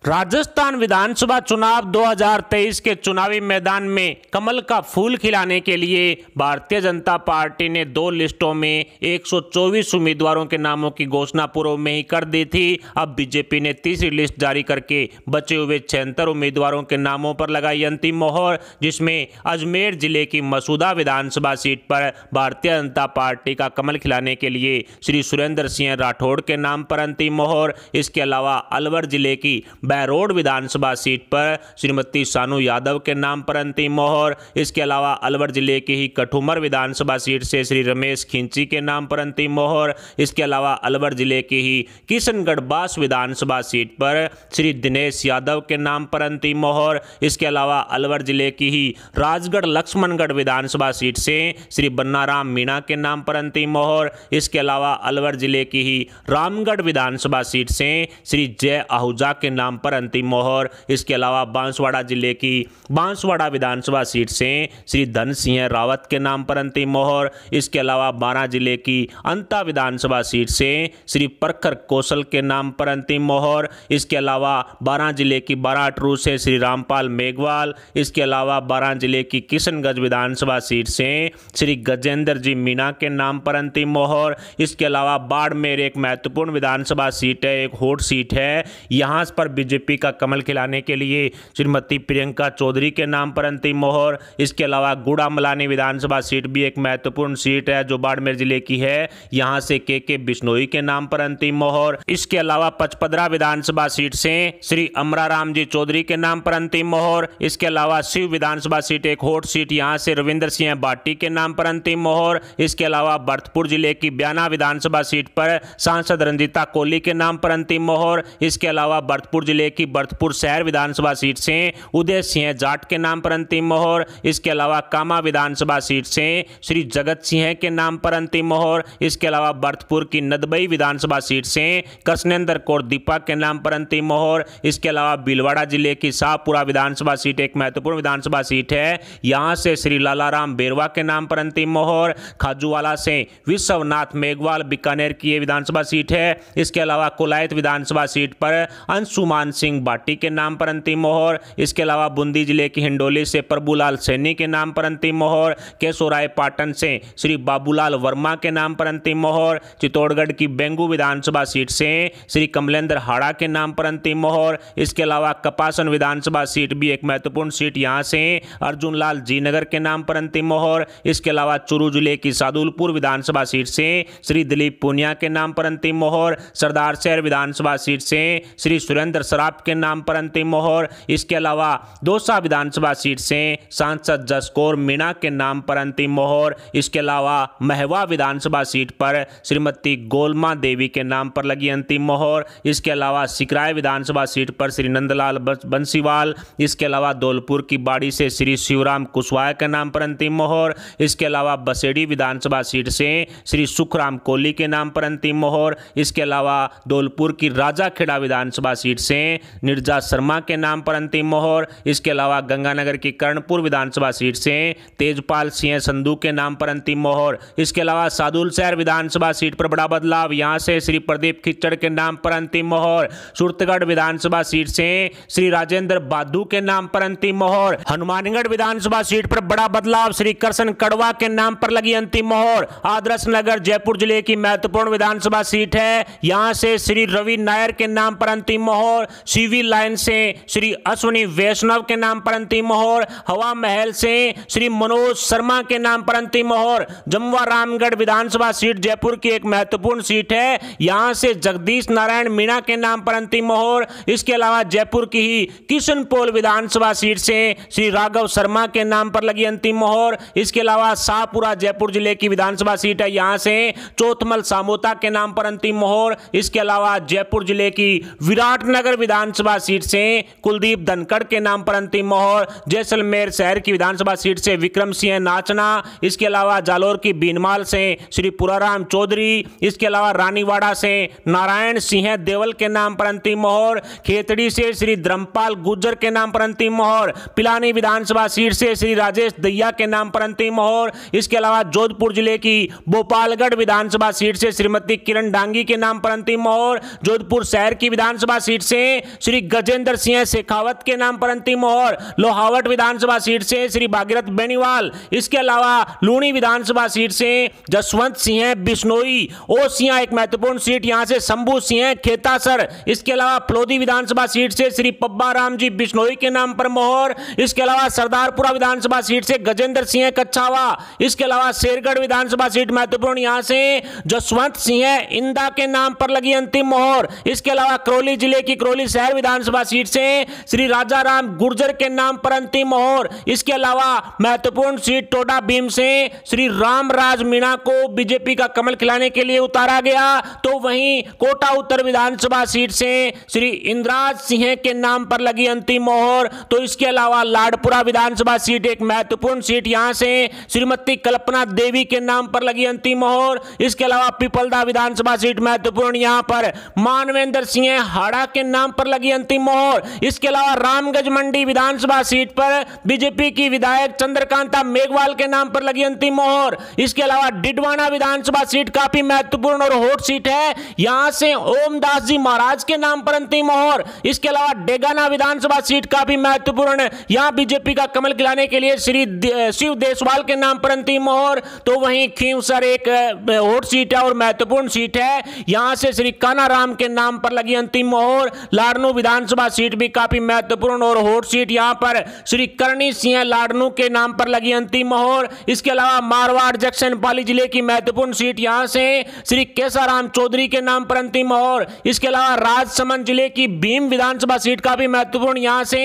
राजस्थान विधानसभा चुनाव 2023 के चुनावी मैदान में कमल का फूल खिलाने के लिए भारतीय जनता पार्टी ने दो लिस्टों में 124 उम्मीदवारों के नामों की घोषणा पूर्व में ही कर दी थी। अब बीजेपी ने तीसरी लिस्ट जारी करके बचे हुए 76 उम्मीदवारों के नामों पर लगाई अंतिम मोहर, जिसमें अजमेर जिले की मसूदा विधानसभा सीट पर भारतीय जनता पार्टी का कमल खिलाने के लिए श्री सुरेंद्र सिंह राठौड़ के नाम पर अंतिम मोहर। इसके अलावा अलवर जिले की बहरोड विधानसभा सीट पर श्रीमती सानू यादव के नाम पर अंतिम मोहर। इसके अलावा अलवर जिले की ही कठुमर विधानसभा सीट से श्री रमेश खिंची के नाम पर अंतिम मोहर। इसके अलावा अलवर जिले की ही किशनगढ़ बास विधानसभा सीट पर श्री दिनेश यादव के नाम पर अंतिम मोहर। इसके अलावा अलवर जिले की ही राजगढ़ लक्ष्मणगढ़ विधानसभा सीट से श्री बन्नाराम मीणा के नाम पर अंतिम मोहर। इसके अलावा अलवर जिले की ही रामगढ़ विधानसभा सीट से श्री जय आहूजा के नाम पर अंतिम मोहर। इसके अलावा बांसवाड़ा जिले की बांसवाड़ा विधानसभा सीट से श्री धन सिंह रावत के नाम पर अंतिम मोहर। इसके अलावा बारां जिले की अंता विधानसभा सीट से श्री प्रखर कौशल के नाम पर अंतिम मोहर। इसके अलावा बारां जिले की बाराटरू से श्री रामपाल मेघवाल। इसके अलावा बारां जिले की किशनगंज विधानसभा सीट से श्री गजेंद्र जी मीणा के नाम पर अंतिम मोहर। इसके अलावा बाड़मेर एक महत्वपूर्ण विधानसभा सीट है, एक हॉट सीट है, यहां पर बीजेपी का कमल खिलाने के लिए श्रीमती प्रियंका चौधरी के नाम पर अंतिम मोहर। इसके अलावा गुड़ामलानी विधानसभा सीट भी एक महत्वपूर्ण सीट है जो बाड़मेर जिले की है, यहां से के बिश्नोई के नाम पर अंतिम मोहर। इसके अलावा पचपदरा विधानसभा सीट से श्री अमराराम जी चौधरी के नाम पर अंतिम मोहर। इसके अलावा शिव विधानसभा सीट एक हॉट सीट, यहां से रविंद्र सिंह बाटी के नाम पर अंतिम मोहर। इसके अलावा भरतपुर जिले की ब्याना विधानसभा सीट पर सांसद रंजीता कोहली के नाम पर अंतिम मोहर। इसके अलावा भरतपुर जिले की भरतपुर शहर विधानसभा सीट से उदय सिंह जाट के नाम पर अंतिम मोहर। इसके अलावा कामा विधानसभा सीट से श्री जगत सिंह के नाम पर अंतिम मोहर। इसके अलावा भरतपुर की नदबई विधानसभा सीट से कृष्णेंद्र कौर दीपक के नाम पर अंतिम मोहर। इसके अलावा भीलवाड़ा जिले की शाहपुरा विधानसभा सीट एक महत्वपूर्ण विधानसभा सीट है, यहां से श्री लालाराम बेरवा के नाम पर अंतिम मोहर। खाजूवाला से विश्वनाथ मेघवाल बीकानेर की ये विधानसभा सीट है। इसके अलावा कोलायत विधानसभा सीट पर अंशुमान सिंह बाटी के नाम पर अंतिम मोहर। इसके अलावा बूंदी जिले की हिंडोली से प्रभुलाल सैनी के नाम पर अंतिम मोहर। केशोराय पाटन से श्री बाबूलाल वर्मा के नाम पर अंतिम मोहर। चित्तौड़गढ़ की बेंगू विधानसभा सीट से श्री कमलेंद्र हाड़ा के नाम पर अंतिम मोहर। इसके अलावा कपासन विधानसभा सीट भी एक महत्वपूर्ण सीट, यहां से अर्जुन लाल जीनगर के नाम पर अंतिम मोहर। इसके अलावा चूरू जिले की सादुलपुर विधानसभा सीट से श्री दिलीप पूनिया के नाम पर अंतिम मोहर। सरदार शहर विधानसभा सीट से श्री सुरेंद्र सराफ के नाम पर अंतिम मोहर। इसके अलावा दौसा विधानसभा सीट से सांसद जसकौर मीणा के नाम पर अंतिम मोहर। इसके अलावा महवा विधानसभा सीट पर श्रीमती गोलमा देवी के नाम पर लगी अंतिम मोहर। इसके अलावा सिकराय विधानसभा सीट पर श्री नंदलाल बंसीवाल। इसके अलावा धौलपुर की बाड़ी से श्री शिवराम कुशवाहा के नाम पर अंतिम मोहर। इसके अलावा बसेड़ी विधानसभा सीट से श्री सुखराम कोहली के नाम पर अंतिम मोहर। इसके अलावा धौलपुर की राजाखेड़ा विधानसभा सीट से निर्जा शर्मा के नाम पर अंतिम मोहर। इसके अलावा गंगानगर की कर्णपुर विधानसभा सीट से तेजपाल सिंह संधू के नाम पर अंतिम मोहर। इसके अलावा सादुल शहर विधानसभा सीट पर बड़ा बदलाव, यहां से श्री प्रदीप खिच्चड़ के नाम पर अंतिम मोहर। सुरतगढ़ विधानसभा सीट से श्री राजेंद्र बाधू के नाम पर अंतिम मोहर। हनुमानगढ़ विधानसभा सीट पर बड़ा बदलाव, श्री कृष्ण कड़वा के नाम पर लगी अंतिम मोहर। आदर्श नगर जयपुर जिले की महत्वपूर्ण विधानसभा सीट है, यहां से श्री रवि नायर के नाम पर अंतिम मोहर। सीवी लाइन से श्री अश्विनी वैष्णव के नाम पर अंतिम मोहर। हवा महल से श्री मनोज शर्मा के नाम पर अंतिम मोहर। जमुआ रामगढ़ विधानसभा सीट जयपुर की एक महत्वपूर्ण सीट है, यहां से जगदीश नारायण मीणा के नाम पर अंतिम मोहर। इसके अलावा जयपुर की ही किशनपोल विधानसभा सीट से श्री राघव शर्मा के नाम पर लगी अंतिम मोहर। इसके अलावा शाहपुरा जयपुर जिले की विधानसभा सीट है, यहां से चौथमल सामोता के नाम पर अंतिम मोहर। इसके अलावा जयपुर जिले की विराटनगर विधानसभा सीट से कुलदीप धनखड़ के नाम पर अंतिम मोहर। जैसलमेर शहर की विधानसभा सीट से विक्रम सिंह नाचना। इसके अलावा जालोर की बीनमाल से श्री पुराराम चौधरी। इसके अलावा रानीवाड़ा से नारायण सिंह देवल के नाम पर अंतिम मोहर। खेतड़ी से श्री धर्मपाल गुज्जर के नाम पर अंतिम मोहर। पिलानी विधानसभा सीट से श्री राजेश दैया के नाम पर अंतिम मोहर। इसके अलावा जोधपुर जिले की भोपालगढ़ विधानसभा सीट से श्रीमती किरण डांगी के नाम पर अंतिम मोहर। जोधपुर शहर की विधानसभा सीट से श्री गजेंद्र सिंह शेखावत के नाम पर अंतिम मोहर, लोहावट विधानसभा सीट से श्री भागीरथ बेनीवाल, इसके अलावा लूणी विधानसभा सीट से जसवंत सिंह बिश्नोई, ओसियां एक महत्वपूर्ण सीट यहां से शंभू सिंह खेतासर, इसके अलावा प्लोदी विधानसभा सीट से श्री पब्बा राम जी बिश्नोई के नाम पर मोहर, इसके अलावा सरदारपुरा विधानसभा सीट से गजेंद्र सिंह कच्छावा, इसके अलावा शेरगढ़ विधानसभा सीट महत्वपूर्ण यहां से जसवंत सिंह इंदा के नाम पर लगी अंतिम मोहर, इसके अलावा करौली जिले की करौली शहर विधानसभा सीट से श्री राजाराम गुर्जर के नाम पर अंतिम मोहर, इसके अलावा महत्वपूर्ण सीट टोडा भीम से श्री रामराज मीणा को बीजेपी का कमल खिलाने के लिए उतारा गया। तो वहीं कोटा उत्तर विधानसभा सीट से श्री इंद्राज सिंह के नाम पर लगी अंतिम मोहर। तो इसके अलावा लाडपुरा विधानसभा सीट एक महत्वपूर्ण सीट यहां से श्रीमती कल्पना देवी के नाम पर लगी अंतिम मोहर, इसके अलावा पिपलदा विधानसभा सीट महत्वपूर्ण यहां पर मानवेंद्र सिंह हाड़ा के नाम पर लगी अंतिम मोहर, इसके अलावा रामगंज मंडी विधानसभा सीट पर बीजेपी की विधायक चंद्रकांता मेघवाल के नाम पर लगी अंतिम मोहर, इसके अलावा डिडवाना विधानसभा सीट काफी महत्वपूर्ण और हॉट सीट है, यहां से ओमदास जी महाराज के नाम पर अंतिम मोहर, इसके अलावा डेगाना विधानसभा सीट काफी महत्वपूर्ण, यहां बीजेपी का कमल खिलाने के लिए श्री शिव देशवाल के नाम पर अंतिम मोहर। तो वहीं खींवसर एक हॉट सीट है और महत्वपूर्ण सीट है, यहां से श्री कानाराम के नाम पर लगी अंतिम मोहर। लाडनू विधानसभा सीट भी काफी महत्वपूर्ण और हॉट सीट, यहां पर श्री करणी सिंह लाडनू के नाम पर लगी अंतिम मोहर। इसके अलावा मारवाड़ जंक्शन पाली जिले की महत्वपूर्ण सीट यहां से श्री केसाराम चौधरी के नाम पर अंतिम मोहर। इसके अलावा राजसमंद जिले की भीम विधानसभा सीट काफी महत्वपूर्ण, यहां से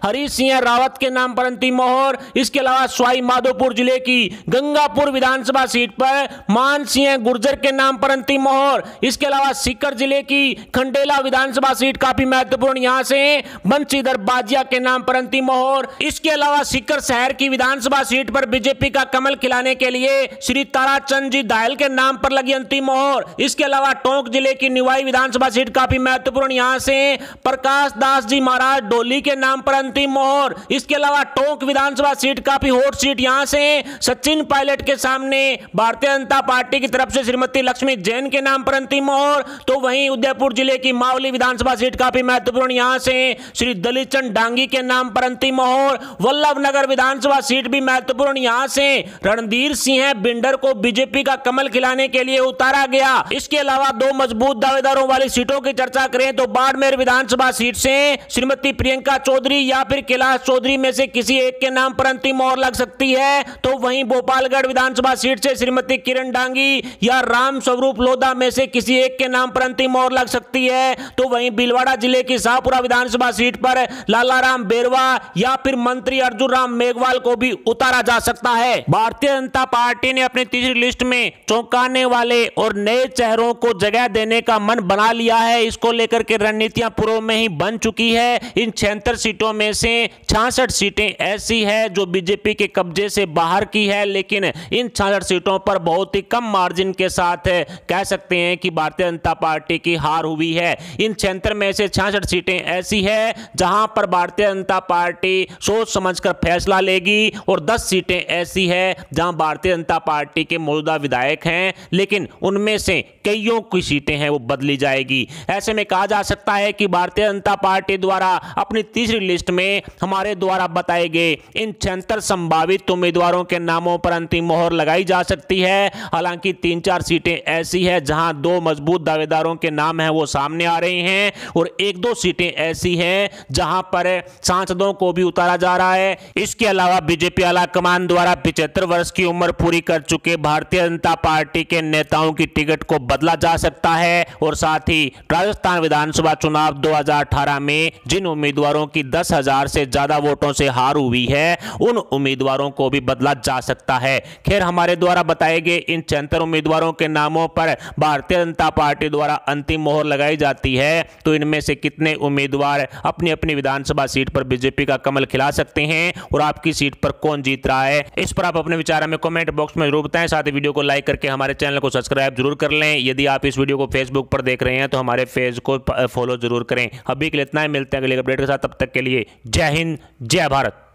हरी सिंह रावत के नाम पर अंतिम मोहर। इसके अलावा सवाई माधोपुर जिले की गंगापुर विधानसभा सीट पर मान सिंह गुर्जर के नाम पर अंतिम मोहर। इसके अलावा सीकर जिले की खंडेला विधानसभा सीट काफी महत्वपूर्ण, यहां से बंशीधर बाजिया के नाम पर अंतिम मोहर। इसके अलावा सीकर शहर की विधानसभा सीट पर बीजेपी का कमल खिलाने के लिए श्री ताराचंद जी दायल के नाम पर लगी अंतिम मोहर। इसके अलावा टोंक जिले की निवाई विधानसभा सीट काफी महत्वपूर्ण, यहां से प्रकाश दास जी महाराज डोली के नाम पर अंतिम मोहर। इसके अलावा टोंक विधानसभा सीट काफी हॉट सीट, यहां से सचिन पायलट के सामने भारतीय जनता पार्टी की तरफ से श्रीमती लक्ष्मी जैन के नाम पर अंतिम मोहर। तो वहीं उदयपुर जिले की मावली विधानसभा सीट काफी महत्वपूर्ण, यहां से श्री दलीचंद डांगी के नाम पर अंतिम मोहर। वल्लभनगर विधानसभा सीट भी महत्वपूर्ण, यहां से रणधीर सिंह बिंडर को बीजेपी का कमल खिलाने के लिए उतारा गया। इसके अलावा दो मजबूत दावेदारों वाली सीटों की चर्चा करें तो बाड़मेर विधानसभा सीट से श्रीमती प्रियंका चौधरी या फिर कैलाश चौधरी में से किसी एक के नाम पर अंतिम मोहर लग सकती है। तो वहीं भोपालगढ़ विधानसभा सीट से श्रीमती किरण डांगी या राम स्वरूप लोधा में से किसी एक के नाम पर अंतिम मोहर लग सकती है। तो वहीं भीलवाड़ा जिले की शाहपुरा विधानसभा सीट पर लालाराम बेरवा या फिर मंत्री अर्जुन राम मेघवाल को भी उतारा जा सकता है। भारतीय जनता पार्टी ने अपनी तीसरी लिस्ट में चौंकाने वाले और नए चेहरों को जगह देने का मन बना लिया है। इसको लेकर के रणनीतियां पूर्व में ही बन चुकी है। इन 76 सीटों में से 66 सीटें ऐसी है जो बीजेपी के कब्जे से बाहर की है, लेकिन इन 66 सीटों पर बहुत ही कम मार्जिन के साथ कह सकते हैं कि भारतीय जनता पार्टी की हार हुई है। इन 76 में से 66 सीटें ऐसी है जहां पर भारतीय जनता पार्टी सोच समझकर फैसला लेगी और 10 सीटें ऐसी है जहां भारतीय जनता पार्टी के मौजूदा विधायक हैं, लेकिन उनमें से कईयों की सीटें हैं वो बदली जाएगी। ऐसे में कहा जा सकता है कि भारतीय जनता पार्टी द्वारा अपनी तीसरी लिस्ट में हमारे द्वारा बताए गए इन 76 संभावित उम्मीदवारों के नामों पर अंतिम मोहर लगाई जा सकती है। हालांकि 3-4 सीटें ऐसी है जहां दो मजबूत दावेदारों के नाम हैं वो सामने आ रहे हैं और 1-2 सीटें ऐसी हैं जहां पर सांसदों को भी उतारा जा रहा है। इसके अलावा बीजेपी आलाकमान द्वारा 75 वर्ष की उम्र पूरी कर चुके भारतीय जनता पार्टी के नेताओं की टिकट को बदला जा सकता है और साथ ही राजस्थान विधानसभा चुनाव 2018 में जिन उम्मीदवारों की 10,000 से ज्यादा वोटों से हार हुई है उन उम्मीदवारों को भी बदला जा सकता है। खैर, हमारे द्वारा बताए गए इन 76 उम्मीदवारों के नामों पर भारतीय जनता पार्टी द्वारा अंतिम मोहर लगाई जाती है, तो इनमें से कितने उम्मीदवार अपनी अपनी विधानसभा सीट पर बीजेपी का कमल खिला सकते हैं और आपकी सीट पर कौन जीत रहा है, इस पर आप अपने विचार हमें कमेंट बॉक्स में जरूर बताएं। साथ ही वीडियो को लाइक करके हमारे चैनल को सब्सक्राइब जरूर कर लें। यदि आप इस वीडियो को फेसबुक पर देख रहे हैं तो हमारे पेज को फॉलो जरूर करें। अभी के लिए इतना ही, मिलते हैं अगले अपडेट के साथ। तब तक के लिए जय हिंद, जय भारत।